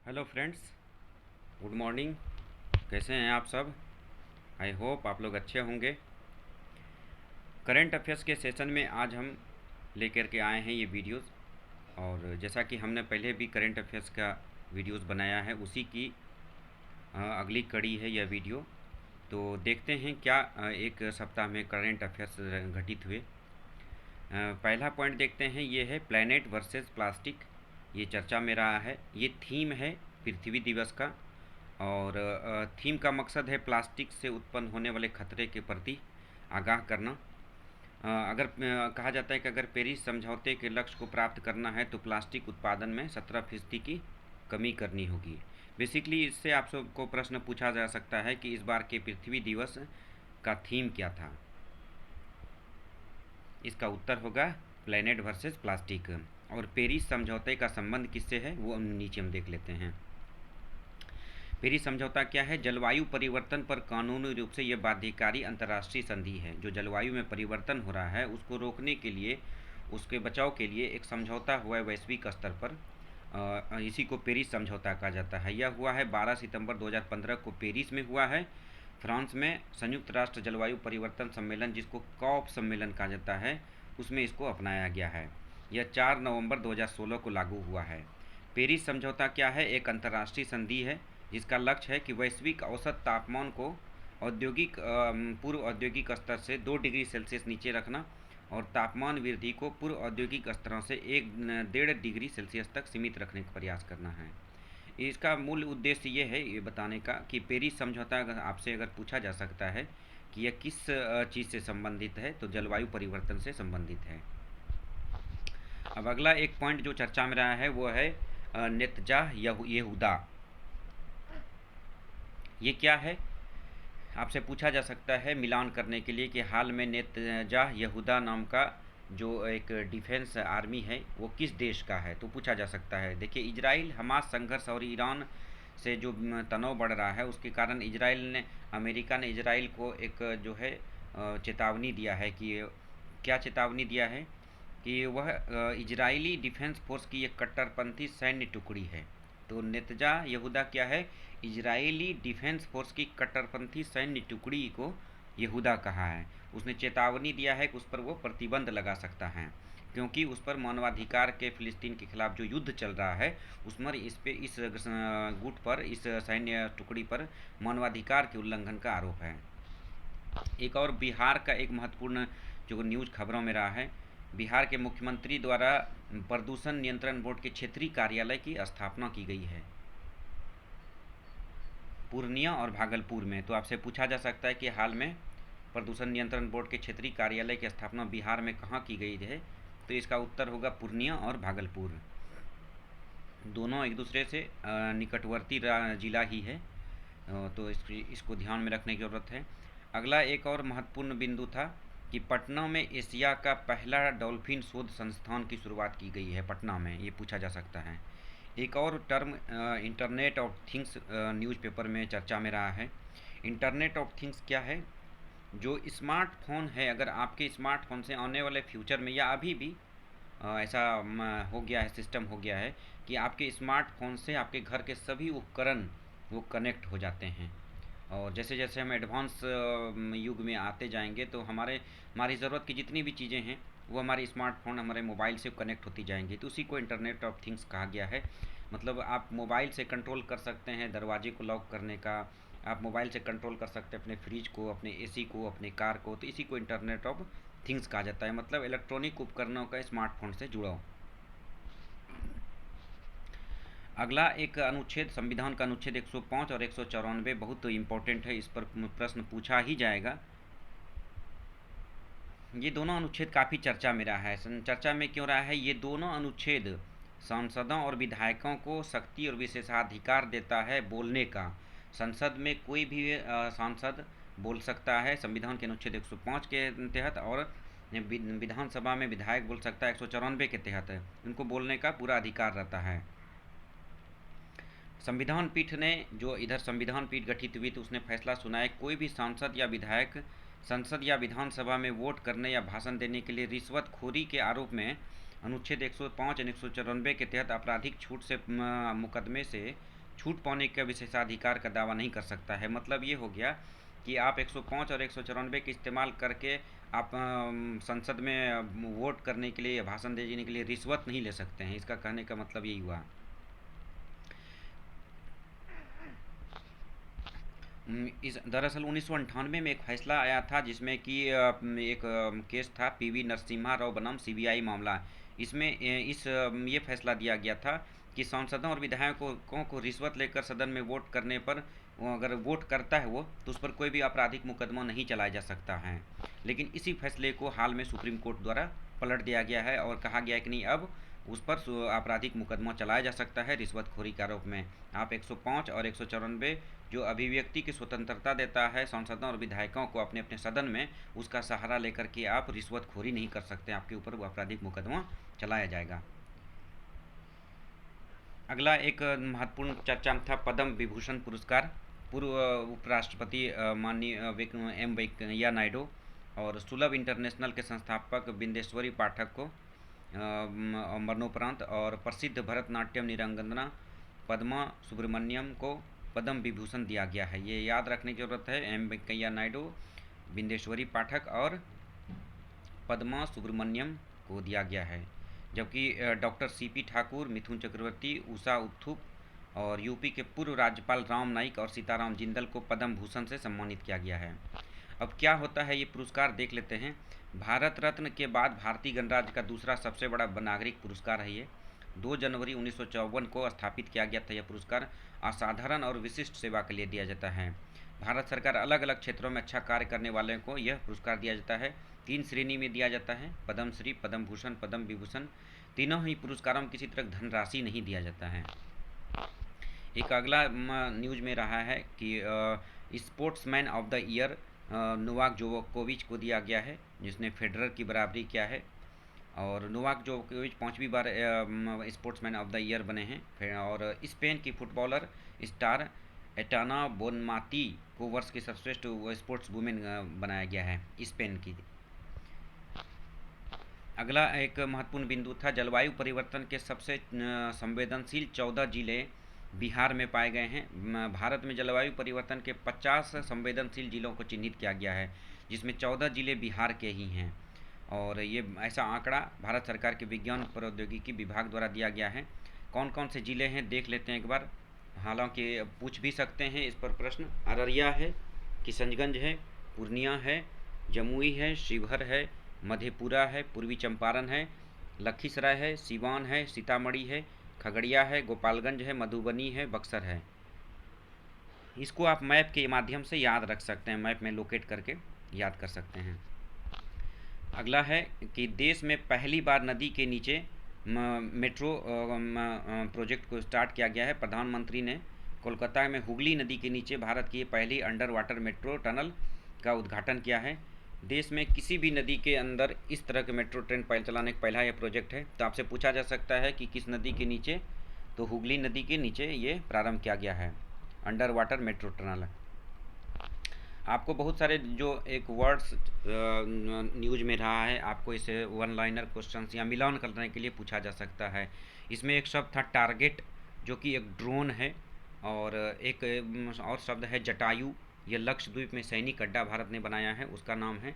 Hello friends, good morning. कैसे हैं आप सब? आई होप आप लोग अच्छे होंगे। करंट अफेयर्स के सेशन में आज हम लेकर के आए हैं ये वीडियोस। और जैसा कि हमने पहले भी करंट अफेयर्स का वीडियोस बनाया है, उसी की अगली कड़ी है यह वीडियो। तो देखते हैं क्या एक सप्ताह में करंट अफेयर्स घटित हुए। पहला पॉइंट देखते हैं, ये है प्लैनेट वर्सेस प्लास्टिक। ये चर्चा में रहा है, ये थीम है पृथ्वी दिवस का। और थीम का मकसद है प्लास्टिक से उत्पन्न होने वाले खतरे के प्रति आगाह करना। अगर कहा जाता है कि अगर पेरिस समझौते के लक्ष्य को प्राप्त करना है तो प्लास्टिक उत्पादन में 17% की कमी करनी होगी। बेसिकली इससे आप सबको प्रश्न पूछा जा सकता है कि इस बार के पृथ्वी दिवस का थीम क्या था। इसका उत्तर होगा प्लैनेट वर्सेस प्लास्टिक। और पेरिस समझौते का संबंध किससे है वो नीचे हम देख लेते हैं। पेरिस समझौता क्या है? जलवायु परिवर्तन पर कानूनी रूप से यह बाध्यकारी अंतर्राष्ट्रीय संधि है। जो जलवायु में परिवर्तन हो रहा है उसको रोकने के लिए, उसके बचाव के लिए एक समझौता हुआ है वैश्विक स्तर पर। इसी को पेरिस समझौता कहा जाता है। यह हुआ है 12 सितंबर 2015 को पेरिस में हुआ है, फ्रांस में। संयुक्त राष्ट्र जलवायु परिवर्तन सम्मेलन, जिसको कॉप सम्मेलन कहा जाता है, उसमें इसको अपनाया गया है। यह 4 नवंबर 2016 को लागू हुआ है। पेरिस समझौता क्या है? एक अंतर्राष्ट्रीय संधि है जिसका लक्ष्य है कि वैश्विक औसत तापमान को औद्योगिक पूर्व औद्योगिक स्तर से 2 डिग्री सेल्सियस नीचे रखना और तापमान वृद्धि को पूर्व औद्योगिक स्तरों से 1.5 डिग्री सेल्सियस तक सीमित रखने का प्रयास करना है। इसका मूल उद्देश्य ये है ये बताने का कि पेरिस समझौता अगर आपसे अगर पूछा जा सकता है कि यह किस चीज़ से संबंधित है, तो जलवायु परिवर्तन से संबंधित है। अब अगला एक पॉइंट जो चर्चा में रहा है वो है नेतन्याह यहूदा। ये क्या है? आपसे पूछा जा सकता है मिलान करने के लिए कि हाल में नेतन्याह यहूदा नाम का जो एक डिफेंस आर्मी है वो किस देश का है, तो पूछा जा सकता है। देखिए, इजराइल हमास संघर्ष और ईरान से जो तनाव बढ़ रहा है उसके कारण अमेरिका ने इजराइल को एक जो है चेतावनी दिया है कि क्या चेतावनी दिया है कि वह इजरायली डिफेंस फोर्स की एक कट्टरपंथी सैन्य टुकड़ी है। तो नेतन्याह यहूदा क्या है? इजरायली डिफेंस फोर्स की कट्टरपंथी सैन्य टुकड़ी को यहूदा कहा है। उसने चेतावनी दिया है कि उस पर वो प्रतिबंध लगा सकता है, क्योंकि उस पर मानवाधिकार के फिलिस्तीन के खिलाफ जो युद्ध चल रहा है उसमें इस गुट पर, इस सैन्य टुकड़ी पर मानवाधिकार के उल्लंघन का आरोप है। एक और बिहार का एक महत्वपूर्ण जो न्यूज़ खबरों में रहा है, बिहार के मुख्यमंत्री द्वारा प्रदूषण नियंत्रण बोर्ड के क्षेत्रीय कार्यालय की स्थापना की गई है पूर्णिया और भागलपुर में। तो आपसे पूछा जा सकता है कि हाल में प्रदूषण नियंत्रण बोर्ड के क्षेत्रीय कार्यालय की स्थापना बिहार में कहाँ की गई है, तो इसका उत्तर होगा पूर्णिया और भागलपुर। दोनों एक दूसरे से निकटवर्ती जिला ही है, तो इसको ध्यान में रखने की ज़रूरत है। अगला एक और महत्वपूर्ण बिंदु था कि पटना में एशिया का पहला डॉल्फिन शोध संस्थान की शुरुआत की गई है पटना में, ये पूछा जा सकता है। एक और term internet of things newspaper में चर्चा में रहा है। इंटरनेट ऑफ थिंग्स क्या है? जो स्मार्टफोन है, अगर आपके स्मार्टफोन से आने वाले फ्यूचर में या अभी भी ऐसा हो गया है, सिस्टम हो गया है कि आपके स्मार्टफोन से आपके घर के सभी उपकरण वो कनेक्ट हो जाते हैं। और जैसे जैसे हम एडवांस युग में आते जाएंगे तो हमारी ज़रूरत की जितनी भी चीज़ें हैं वो हमारे स्मार्टफोन, हमारे मोबाइल से कनेक्ट होती जाएंगी। तो उसी को इंटरनेट ऑफ थिंग्स कहा गया है। मतलब आप मोबाइल से कंट्रोल कर सकते हैं दरवाजे को लॉक करने का, आप मोबाइल से कंट्रोल कर सकते हैं अपने फ्रिज को, अपने एसी को, अपने कार को। तो इसी को इंटरनेट ऑफ थिंग्स कहा जाता है, मतलब इलेक्ट्रॉनिक उपकरणों का स्मार्टफोन से जुड़ाव। अगला एक अनुच्छेद, संविधान का अनुच्छेद 105 और 194 बहुत इम्पोर्टेंट है, इस पर प्रश्न पूछा ही जाएगा। ये दोनों अनुच्छेद काफ़ी चर्चा में रहा है। चर्चा में क्यों रहा है? ये दोनों अनुच्छेद सांसदों और विधायकों को शक्ति और विशेषाधिकार देता है बोलने का। संसद में कोई भी सांसद बोल सकता है संविधान के अनुच्छेद 105 के तहत, और विधानसभा में विधायक बोल सकता है 194 के तहत। उनको बोलने का पूरा अधिकार रहता है। संविधान पीठ ने, जो इधर संविधान पीठ गठित हुई तो उसने फैसला सुनाया कोई भी सांसद या विधायक संसद या विधानसभा में वोट करने या भाषण देने के लिए रिश्वतखोरी के आरोप में अनुच्छेद 105 और 194 के तहत आपराधिक छूट से मुकदमे से छूट पाने का विशेषाधिकार का दावा नहीं कर सकता है। मतलब ये हो गया कि आप 105 और 194 का इस्तेमाल करके आप संसद में वोट करने के लिए, भाषण देने के लिए रिश्वत नहीं ले सकते हैं। इसका कहने का मतलब यही हुआ। इस दरअसल 1998 में एक फैसला आया था जिसमें कि एक केस था पीवी नरसिम्हा राव बनाम सीबीआई मामला। इसमें ये फैसला दिया गया था कि सांसदों और विधायकों को रिश्वत लेकर सदन में वोट करने पर, अगर वोट करता है वो, तो उस पर कोई भी आपराधिक मुकदमा नहीं चलाया जा सकता है। लेकिन इसी फैसले को हाल में सुप्रीम कोर्ट द्वारा पलट दिया गया है और कहा गया है कि नहीं, अब उस पर आपराधिक मुकदमा चलाया जा सकता है रिश्वतखोरी के आरोप में। आप 105 और 194 जो अभिव्यक्ति की स्वतंत्रता देता है सांसदों और विधायकों को अपने अपने सदन में, उसका सहारा लेकर के आप रिश्वतखोरी नहीं कर सकते, आपके ऊपर आपराधिक मुकदमा चलाया जाएगा। अगला एक महत्वपूर्ण चर्चा में था पद्म विभूषण पुरस्कार। पूर्व उपराष्ट्रपति माननीय एम वेंकैया नायडू और सुलभ इंटरनेशनल के संस्थापक बिंदेश्वरी पाठक को मरणोपरांत और प्रसिद्ध भरतनाट्यम निरंगना पद्मा सुब्रमण्यम को पद्म विभूषण दिया गया है। ये याद रखने की जरूरत है। एम वेंकैया नायडू, बिंदेश्वरी पाठक और पद्मा सुब्रमण्यम को दिया गया है। जबकि डॉक्टर सीपी ठाकुर, मिथुन चक्रवर्ती, उषा उत्थुप और यूपी के पूर्व राज्यपाल राम नाईक और सीताराम जिंदल को पद्म भूषण से सम्मानित किया गया है। अब क्या होता है ये पुरस्कार देख लेते हैं। भारत रत्न के बाद भारतीय गणराज्य का दूसरा सबसे बड़ा नागरिक पुरस्कार है ये। 2 जनवरी 1954 को स्थापित किया गया था। यह पुरस्कार असाधारण और विशिष्ट सेवा के लिए दिया जाता है। भारत सरकार अलग अलग क्षेत्रों में अच्छा कार्य करने वालों को यह पुरस्कार दिया जाता है। 3 श्रेणी में दिया जाता है, पद्मश्री, पद्म भूषण, पद्म विभूषण। तीनों ही पुरस्कारों में किसी तरह धनराशि नहीं दिया जाता है। एक अगला न्यूज में रहा है कि sportsman of the year Novak जोकोविच को दिया गया है, जिसने फेडरर की बराबरी किया है। और नोवाक जोकोविच 5वीं बार स्पोर्ट्समैन ऑफ द ईयर बने हैं। और स्पेन की फुटबॉलर स्टार एटाना बोनमाती को वर्ष की सर्वश्रेष्ठ स्पोर्ट्स वुमेन बनाया गया है, स्पेन की। अगला एक महत्वपूर्ण बिंदु था जलवायु परिवर्तन के सबसे संवेदनशील 14 जिले बिहार में पाए गए हैं। भारत में जलवायु परिवर्तन के 50 संवेदनशील जिलों को चिन्हित किया गया है, जिसमें 14 जिले बिहार के ही हैं। और ये ऐसा आंकड़ा भारत सरकार के विज्ञान प्रौद्योगिकी विभाग द्वारा दिया गया है। कौन कौन से जिले हैं देख लेते हैं एक बार, हालांकि पूछ भी सकते हैं इस पर प्रश्न। अररिया है, किशनगंज है, पूर्णिया है, जमुई है, शिवहर है, मधेपुरा है, पूर्वी चंपारण है, लखीसराय है, सिवान है, सीतामढ़ी है, खगड़िया है, गोपालगंज है, मधुबनी है, बक्सर है। इसको आप मैप के माध्यम से याद रख सकते हैं, मैप में लोकेट करके याद कर सकते हैं। अगला है कि देश में पहली बार नदी के नीचे मेट्रो प्रोजेक्ट को स्टार्ट किया गया है। प्रधानमंत्री ने कोलकाता में हुगली नदी के नीचे भारत की पहली अंडर वाटर मेट्रो टनल का उद्घाटन किया है। देश में किसी भी नदी के अंदर इस तरह के मेट्रो ट्रेन चलाने का पहला यह प्रोजेक्ट है। तो आपसे पूछा जा सकता है कि किस नदी के नीचे, तो हुगली नदी के नीचे ये प्रारंभ किया गया है अंडर वाटर मेट्रो टनल। आपको बहुत सारे जो एक वर्ड्स न्यूज में रहा है, आपको इसे वन लाइनर क्वेश्चन या मिलान करने के लिए पूछा जा सकता है। इसमें एक शब्द था टारगेट, जो कि एक ड्रोन है। और एक और शब्द है जटायु, यह लक्षद्वीप में सैनिक अड्डा भारत ने बनाया है, उसका नाम है।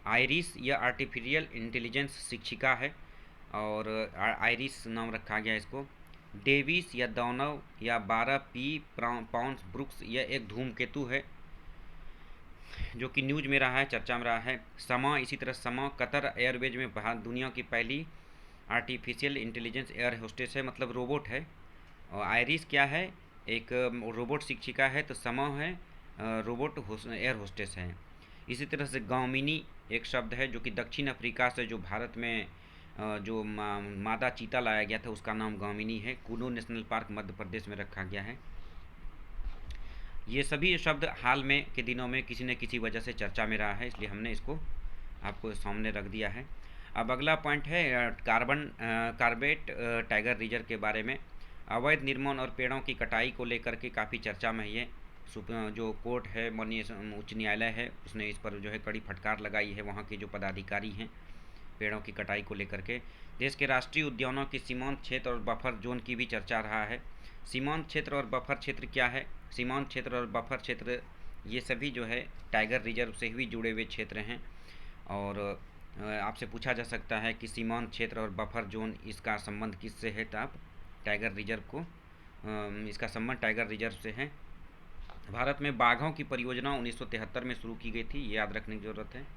आइरिस, यह आर्टिफिशियल इंटेलिजेंस शिक्षिका है और आइरिस नाम रखा गया इसको। डेविस या दानव या 12P पाउंड्स ब्रुक्स, यह एक धूमकेतु है जो कि न्यूज में रहा है, चर्चा में रहा है। समा, इसी तरह समा कतर एयरवेज में दुनिया की पहली आर्टिफिशियल इंटेलिजेंस एयर होस्टेस है, मतलब रोबोट है। और आइरिस क्या है, एक रोबोट शिक्षिका है, तो समा है रोबोट एयर होस्टेस है। इसी तरह से गामिनी एक शब्द है जो कि दक्षिण अफ्रीका से जो भारत में जो मादा चीता लाया गया था, उसका नाम गामिनी है। कुनो नेशनल पार्क मध्य प्रदेश में रखा गया है। ये सभी शब्द हाल में के दिनों में किसी न किसी वजह से चर्चा में रहा है, इसलिए हमने इसको आपको सामने रख दिया है। अब अगला पॉइंट है कार्बेट टाइगर रिजर्व के बारे में। अवैध निर्माण और पेड़ों की कटाई को लेकर के काफ़ी चर्चा में है। ये जो कोर्ट है, माननीय उच्च न्यायालय है, उसने इस पर जो है कड़ी फटकार लगाई है। वहाँ के जो पदाधिकारी हैं पेड़ों की कटाई को लेकर के। देश के राष्ट्रीय उद्यानों के सीमांत क्षेत्र और बफर जोन की भी चर्चा रहा है। सीमांत क्षेत्र और बफर क्षेत्र क्या है? सीमांत क्षेत्र और बफर क्षेत्र ये सभी जो है टाइगर रिजर्व से भी जुड़े हुए क्षेत्र हैं। और आपसे पूछा जा सकता है कि सीमांत क्षेत्र और बफर जोन इसका संबंध किससे है, तो आप टाइगर रिजर्व को इसका संबंध टाइगर रिजर्व से है। भारत में बाघों की परियोजना 1973 में शुरू की गई थी, ये याद रखने की ज़रूरत है।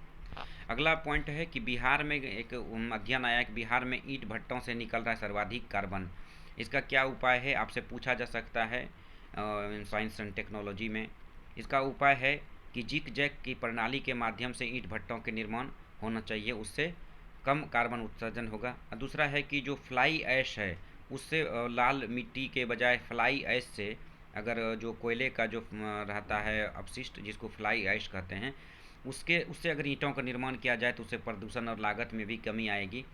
अगला पॉइंट है कि बिहार में एक अध्ययन आया कि बिहार में ईंट भट्टों से निकल रहा है सर्वाधिक कार्बन। इसका क्या उपाय है, आपसे पूछा जा सकता है साइंस एंड टेक्नोलॉजी में। इसका उपाय है कि जिग जैग की प्रणाली के माध्यम से ईंट भट्टों के निर्माण होना चाहिए, उससे कम कार्बन उत्सर्जन होगा। दूसरा है कि जो फ्लाई ऐश है उससे लाल मिट्टी के बजाय फ्लाई ऐश से, अगर जो कोयले का जो रहता है अपशिष्ट जिसको फ्लाई ऐश कहते हैं, उससे अगर ईंटों का निर्माण किया जाए तो उससे प्रदूषण और लागत में भी कमी आएगी।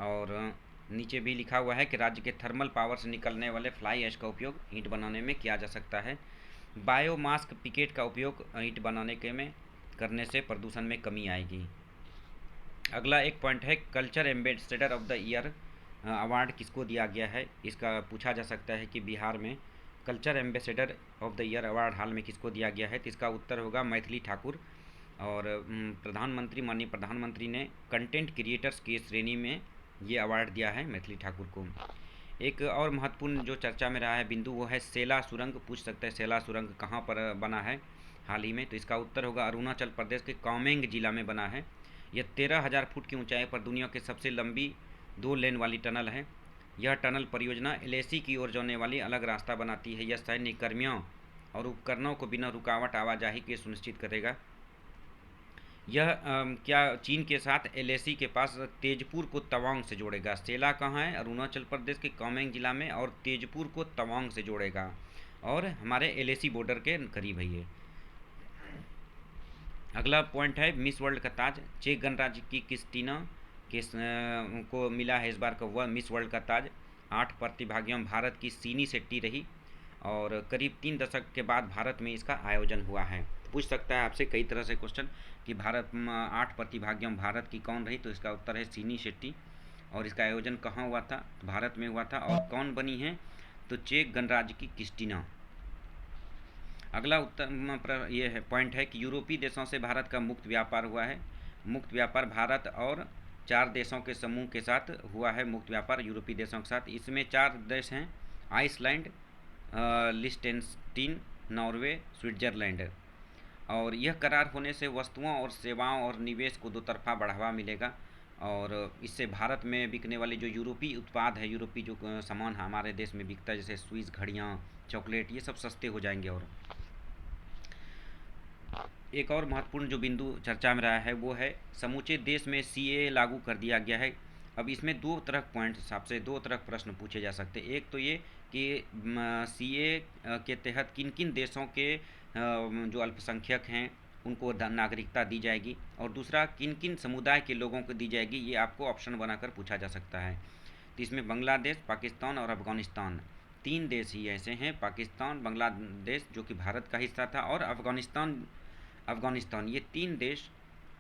और नीचे भी लिखा हुआ है कि राज्य के थर्मल पावर से निकलने वाले फ्लाई ऐश का उपयोग ईंट बनाने में किया जा सकता है। बायोमास पिकेट का उपयोग ईंट बनाने के में करने से प्रदूषण में कमी आएगी। अगला एक पॉइंट है culture ambassador of the year award किसको दिया गया है। इसका पूछा जा सकता है कि बिहार में culture ambassador of the year award हाल में किसको दिया गया है, तो इसका उत्तर होगा मैथिली ठाकुर। और माननीय प्रधानमंत्री ने कंटेंट क्रिएटर्स की श्रेणी में ये अवार्ड दिया है मैथिली ठाकुर को। एक और महत्वपूर्ण जो चर्चा में रहा है बिंदु वो है सेला सुरंग। पूछ सकते हैं सेला सुरंग कहाँ पर बना है हाल ही में, तो इसका उत्तर होगा अरुणाचल प्रदेश के कामेंग जिला में बना है। यह 13,000 फुट की ऊंचाई पर दुनिया की सबसे लंबी 2 लेन वाली टनल है। यह टनल परियोजना एलएसी की ओर जाने वाली अलग रास्ता बनाती है। यह सैन्य कर्मियों और उपकरणों को बिना रुकावट आवाजाही के सुनिश्चित करेगा। यह क्या चीन के साथ एलएसी के पास तेजपुर को तवांग से जोड़ेगा। सेला कहाँ है, अरुणाचल प्रदेश के कामेंग जिला में, और तेजपुर को तवांग से जोड़ेगा और हमारे एलएसी बॉर्डर के करीब है ये। अगला पॉइंट है मिस वर्ल्ड का ताज। चेक गणराज्य की क्रिस्टीना को मिला है इस बार का वह मिस वर्ल्ड का ताज। 8 प्रतिभागियों में भारत की सीनी शेट्टी रही और करीब 3 दशक के बाद भारत में इसका आयोजन हुआ है। पूछ सकता है आपसे कई तरह से क्वेश्चन कि भारत में 8 प्रतिभागियों में भारत की कौन रही, तो इसका उत्तर है सीनी शेट्टी। और इसका आयोजन कहाँ हुआ था, भारत में हुआ था। और कौन बनी है, तो चेक गणराज्य की क्रिस्टीना। अगला उत्तर ये है पॉइंट है कि यूरोपीय देशों से भारत का मुक्त व्यापार हुआ है। मुक्त व्यापार भारत और 4 देशों के समूह के साथ हुआ है मुक्त व्यापार यूरोपीय देशों के साथ। इसमें 4 देश हैं आइसलैंड, लिस्टेनस्टीन, नॉर्वे, स्विट्जरलैंड। और यह करार होने से वस्तुओं और सेवाओं और निवेश को दोतरफा बढ़ावा मिलेगा। और इससे भारत में बिकने वाले जो यूरोपीय उत्पाद है, यूरोपीय जो सामान हमारे देश में बिकता है जैसे स्विस, घड़ियाँ, चॉकलेट, ये सब सस्ते हो जाएंगे। और एक और महत्वपूर्ण जो बिंदु चर्चा में रहा है वो है समूचे देश में सीए लागू कर दिया गया है। अब इसमें 2 तरह पॉइंट्स आपसे 2 तरह प्रश्न पूछे जा सकते हैं। एक तो ये कि सीए के तहत किन किन देशों के जो अल्पसंख्यक हैं उनको नागरिकता दी जाएगी, और दूसरा किन किन समुदाय के लोगों को दी जाएगी, ये आपको ऑप्शन बनाकर पूछा जा सकता है। तो इसमें बांग्लादेश, पाकिस्तान और अफ़गानिस्तान 3 देश ही ऐसे हैं। पाकिस्तान, बांग्लादेश जो कि भारत का हिस्सा था, और अफ़गानिस्तान, ये 3 देश।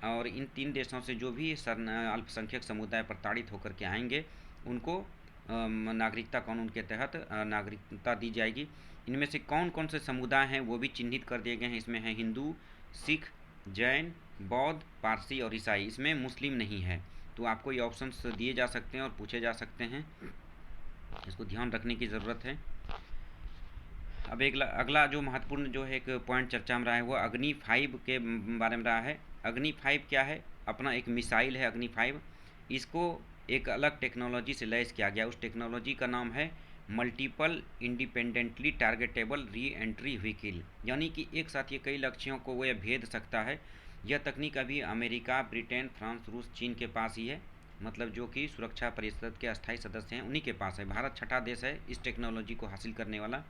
और इन 3 देशों से जो भी अल्पसंख्यक समुदाय प्रताड़ित होकर के आएंगे उनको नागरिकता कानून के तहत नागरिकता दी जाएगी। इनमें से कौन कौन से समुदाय हैं वो भी चिन्हित कर दिए गए हैं। इसमें है हिंदू, सिख, जैन, बौद्ध, पारसी और ईसाई। इसमें मुस्लिम नहीं है। तो आपको ये ऑप्शंस दिए जा सकते हैं और पूछे जा सकते हैं, इसको ध्यान रखने की ज़रूरत है। अब एक अगला जो महत्वपूर्ण जो है एक पॉइंट चर्चा में रहा है वो अग्नि 5 के बारे में रहा है। अग्नि 5 क्या है, अपना एक मिसाइल है अग्नि 5। इसको एक अलग टेक्नोलॉजी से लैस किया गया। उस टेक्नोलॉजी का नाम है multiple independently targetable re entry vehicle, यानी कि एक साथ ये कई लक्ष्यों को वह भेद सकता है। यह तकनीक अभी अमेरिका, ब्रिटेन, फ्रांस, रूस, चीन के पास ही है, मतलब जो कि सुरक्षा परिषद के अस्थायी सदस्य हैं उन्हीं के पास है। भारत 6ठा देश है इस टेक्नोलॉजी को हासिल करने वाला।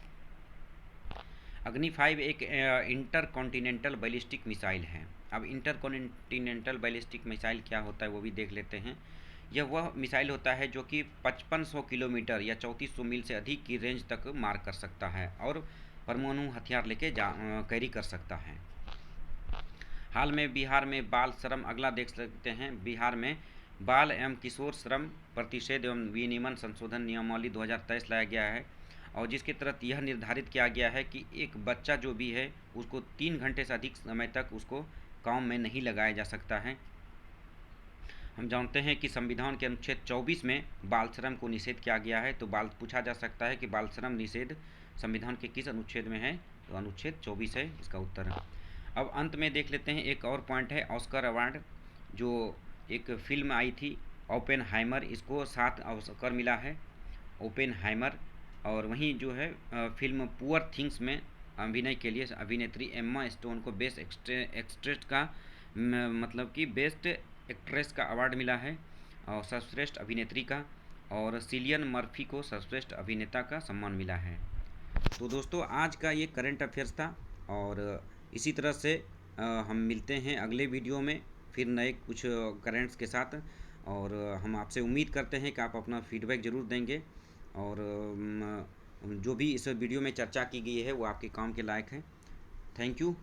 अग्नि 5 एक इंटर कॉन्टिनेंटल बैलिस्टिक मिसाइल है। अब इंटर कॉन्टिनेंटल बैलिस्टिक मिसाइल क्या होता है वो भी देख लेते हैं। यह वह मिसाइल होता है जो कि 5500 किलोमीटर या 3400 मील से अधिक की रेंज तक मार कर सकता है और परमाणु हथियार लेके कैरी कर सकता है। हाल में बिहार में बाल श्रम, अगला देख सकते हैं, बिहार में बाल एवं किशोर श्रम प्रतिषेध एवं विनियमन संशोधन नियमावली 2023 लाया गया है। और जिसके तहत यह निर्धारित किया गया है कि एक बच्चा जो भी है उसको 3 घंटे से अधिक समय तक उसको काम में नहीं लगाया जा सकता है। हम जानते हैं कि संविधान के अनुच्छेद 24 में बाल श्रम को निषेध किया गया है। तो पूछा जा सकता है कि बाल श्रम निषेध संविधान के किस अनुच्छेद में है, तो अनुच्छेद 24 है इसका उत्तर। अब अंत में देख लेते हैं एक और पॉइंट है ऑस्कर अवार्ड, जो एक फिल्म आई थी ओपेनहाइमर, इसको 7 ऑस्कर मिला है ओपेनहाइमर। और वहीं जो है फिल्म पुअर थिंग्स में अभिनय के लिए अभिनेत्री एम्मा स्टोन को बेस्ट एक्ट्रेस का मतलब कि बेस्ट एक्ट्रेस का अवार्ड मिला है और सर्वश्रेष्ठ अभिनेत्री का, और सिलियन मर्फी को सर्वश्रेष्ठ अभिनेता का सम्मान मिला है। तो दोस्तों आज का ये करंट अफेयर्स था, और इसी तरह से हम मिलते हैं अगले वीडियो में फिर नए कुछ करेंट्स के साथ, और हम आपसे उम्मीद करते हैं कि आप अपना फीडबैक ज़रूर देंगे, और जो भी इस वीडियो में चर्चा की गई है वो आपके काम के लायक है। Thank you.